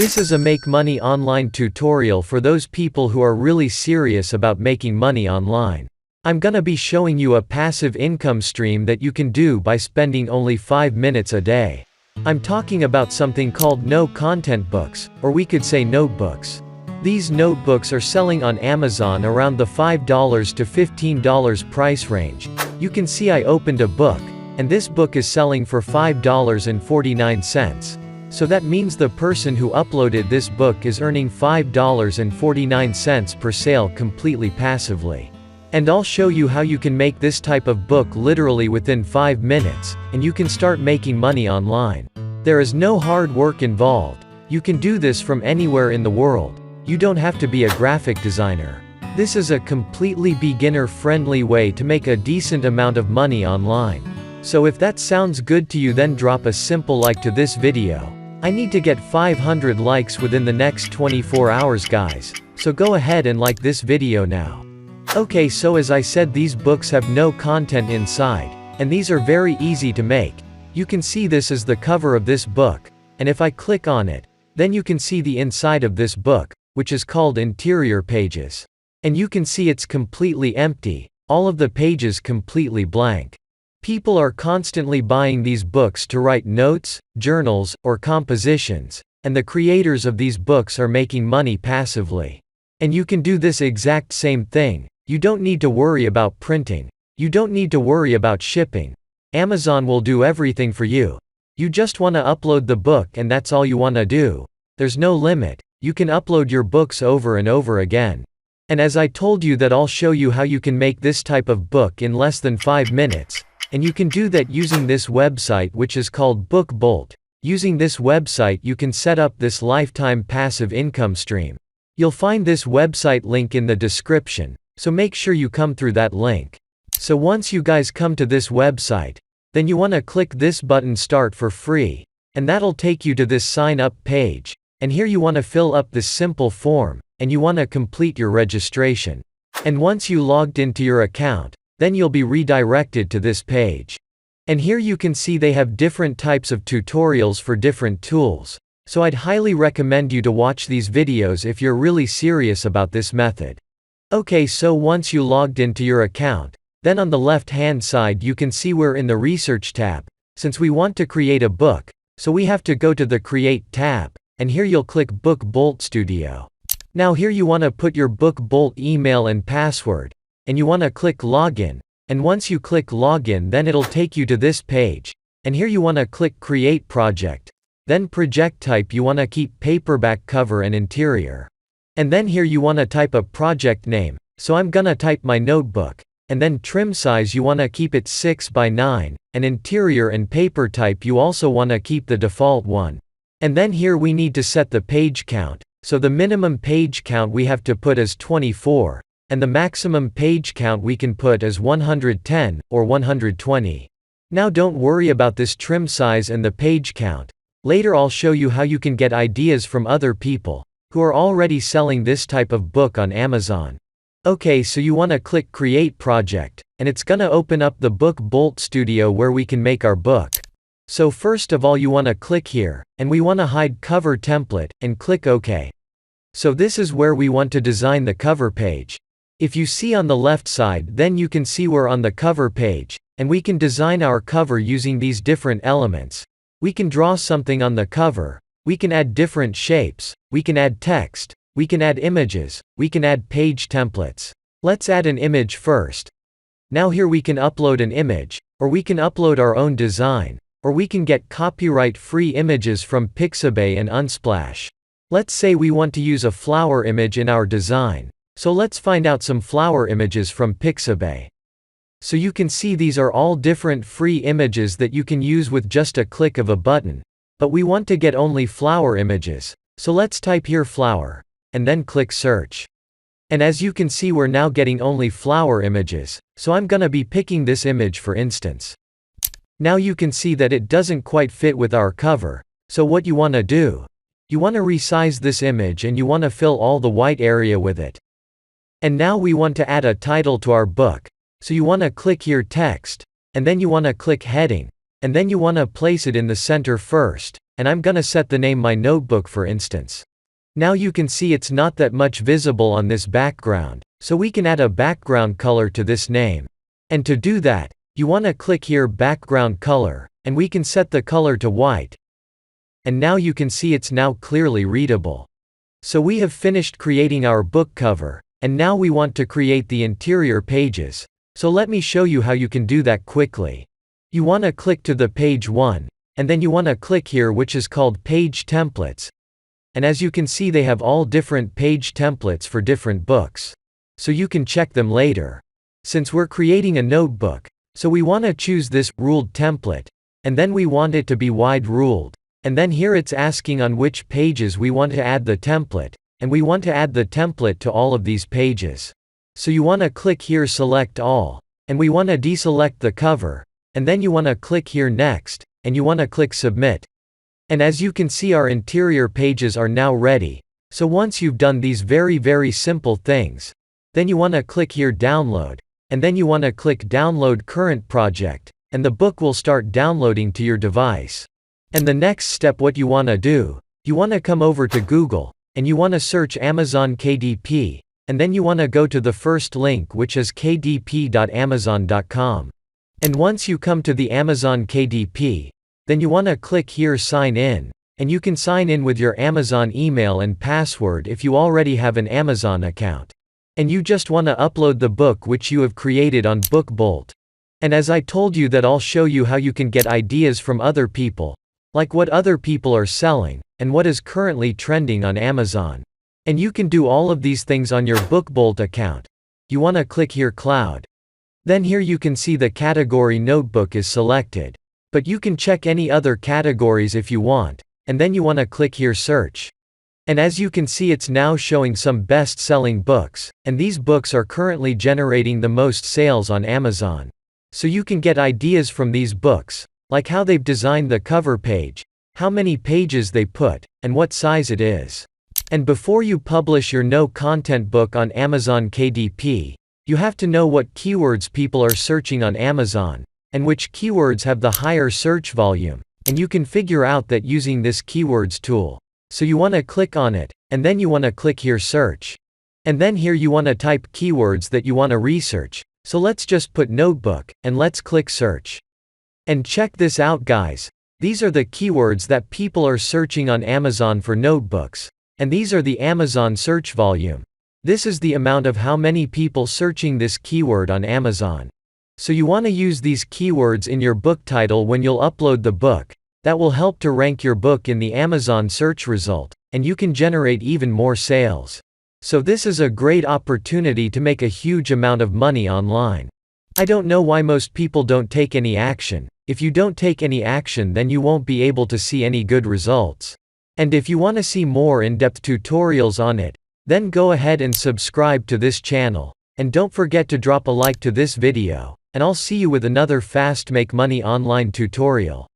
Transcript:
This is a make money online tutorial for those people who are really serious about making money online. I'm gonna be showing you a passive income stream that you can do by spending only 5 minutes a day. I'm talking about something called no content books, or we could say notebooks. These notebooks are selling on Amazon around the $5 to $15 price range. You can see I opened a book, and this book is selling for $5.49. So that means the person who uploaded this book is earning $5.49 per sale completely passively. And I'll show you how you can make this type of book literally within 5 minutes, and you can start making money online. There is no hard work involved. You can do this from anywhere in the world. You don't have to be a graphic designer. This is a completely beginner-friendly way to make a decent amount of money online. So if that sounds good to you, then drop a simple like to this video. I need to get 500 likes within the next 24 hours, guys. So go ahead and like this video now. Okay, so as I said, these books have no content inside, and these are very easy to make. You can see this is the cover of this book, and if I click on it, then you can see the inside of this book, which is called interior pages. And you can see it's completely empty, all of the pages completely blank. People are constantly buying these books to write notes, journals, or compositions, and the creators of these books are making money passively. And you can do this exact same thing. You don't need to worry about printing. You don't need to worry about shipping. Amazon will do everything for you. You just want to upload the book, and that's all you want to do. There's no limit. You can upload your books over and over again. And as I told you that I'll show you how you can make this type of book in less than 5 minutes. And you can do that using this website, which is called Book Bolt. Using this website you can set up this lifetime passive income stream. You'll find this website link in the description, so make sure you come through that link. So once you guys come to this website, then you want to click this button Start for Free, and that'll take you to this sign up page. And here you want to fill up this simple form, and you want to complete your registration. And once you logged into your account, then you'll be redirected to this page. And here you can see they have different types of tutorials for different tools. So I'd highly recommend you to watch these videos if you're really serious about this method. Okay, so once you logged into your account, then on the left hand side you can see we're in the Research tab. Since we want to create a book, so we have to go to the Create tab, and here you'll click Book Bolt Studio. Now here you want to put your Book Bolt email and password, and you want to click Login, and once you click Login then it'll take you to this page, and here you want to click Create Project. Then project type you want to keep paperback cover and interior. And then here you want to type a project name, so I'm gonna type my notebook, and then trim size you want to keep it 6:9, and interior and paper type you also want to keep the default one. And then here we need to set the page count, so the minimum page count we have to put as 24. And the maximum page count we can put as 110, or 120. Now don't worry about this trim size and the page count. Later I'll show you how you can get ideas from other people, who are already selling this type of book on Amazon. Okay, so you want to click Create Project, and it's gonna open up the Book Bolt Studio where we can make our book. So first of all you want to click here, and we want to hide cover template, and click OK. So this is where we want to design the cover page. If you see on the left side, then you can see we're on the cover page, and we can design our cover using these different elements. We can draw something on the cover, we can add different shapes, we can add text, we can add images, we can add page templates. Let's add an image first. Now here we can upload an image, or we can upload our own design, or we can get copyright-free images from Pixabay and Unsplash. Let's say we want to use a flower image in our design. So let's find out some flower images from Pixabay. So you can see these are all different free images that you can use with just a click of a button. But we want to get only flower images. So let's type here flower, and then click search. And as you can see we're now getting only flower images, so I'm gonna be picking this image for instance. Now you can see that it doesn't quite fit with our cover, so what you wanna do? You wanna resize this image and you wanna fill all the white area with it. And now we want to add a title to our book, so you want to click here text, and then you want to click heading, and then you want to place it in the center first, and I'm gonna set the name my notebook for instance. Now you can see it's not that much visible on this background, so we can add a background color to this name. And to do that, you wanna click here background color, and we can set the color to white. And now you can see it's now clearly readable. So we have finished creating our book cover, and now we want to create the interior pages. So let me show you how you can do that quickly. You wanna click to the page 1, and then you wanna click here which is called page templates. And as you can see they have all different page templates for different books. So you can check them later. Since we're creating a notebook, so we want to choose this ruled template, and then we want it to be wide ruled, and then here it's asking on which pages we want to add the template, and we want to add the template to all of these pages. So you want to click here select all, and we want to deselect the cover, and then you want to click here next, and you want to click submit. And as you can see our interior pages are now ready. So once you've done these very simple things, then you want to click here download, and then you want to click download current project, and the book will start downloading to your device. And the next step what you want to do, you want to come over to Google, and you want to search Amazon KDP, and then you want to go to the first link which is kdp.amazon.com. And once you come to the Amazon KDP, then you want to click here sign in, and you can sign in with your Amazon email and password if you already have an Amazon account. And you just want to upload the book which you have created on BookBolt. And as I told you that I'll show you how you can get ideas from other people, like what other people are selling, and what is currently trending on Amazon. And you can do all of these things on your BookBolt account. You want to click here cloud. Then here you can see the category notebook is selected. But you can check any other categories if you want, and then you want to click here search. And as you can see it's now showing some best-selling books, and these books are currently generating the most sales on Amazon. So you can get ideas from these books, like how they've designed the cover page, how many pages they put, and what size it is. And before you publish your no-content book on Amazon KDP, you have to know what keywords people are searching on Amazon, and which keywords have the higher search volume, and you can figure out that using this keywords tool. So you want to click on it, and then you want to click here search. And then here you want to type keywords that you want to research, so let's just put notebook, and let's click search. And check this out guys, these are the keywords that people are searching on Amazon for notebooks, and these are the Amazon search volume. This is the amount of how many people searching this keyword on Amazon. So you want to use these keywords in your book title when you'll upload the book. That will help to rank your book in the Amazon search result, and you can generate even more sales. So this is a great opportunity to make a huge amount of money online. I don't know why most people don't take any action. If you don't take any action then you won't be able to see any good results. And if you want to see more in-depth tutorials on it, then go ahead and subscribe to this channel. And don't forget to drop a like to this video. And I'll see you with another fast make money online tutorial.